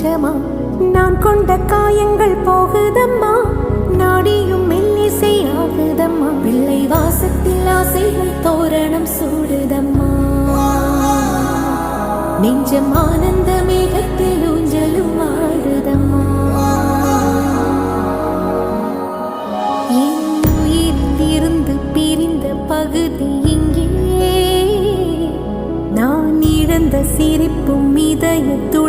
நிஜமா நான் கொண்ட காயங்கள் போகுதம்மா நாடியும் மெல்லிசை ஆகுதம்மா பிள்ளை வாசத்தில் ஆசைகள் தோரணம் சூடுதம்மா நெஞ்சம் ஆனந்த மேகத்தில் ஊஞ்சலும் ஆடுதம்மா என் உயிரிலிருந்து பிரிந்த பகுதி இங்கே நான் இழந்த சிரிப்பும் இதயத்துடன்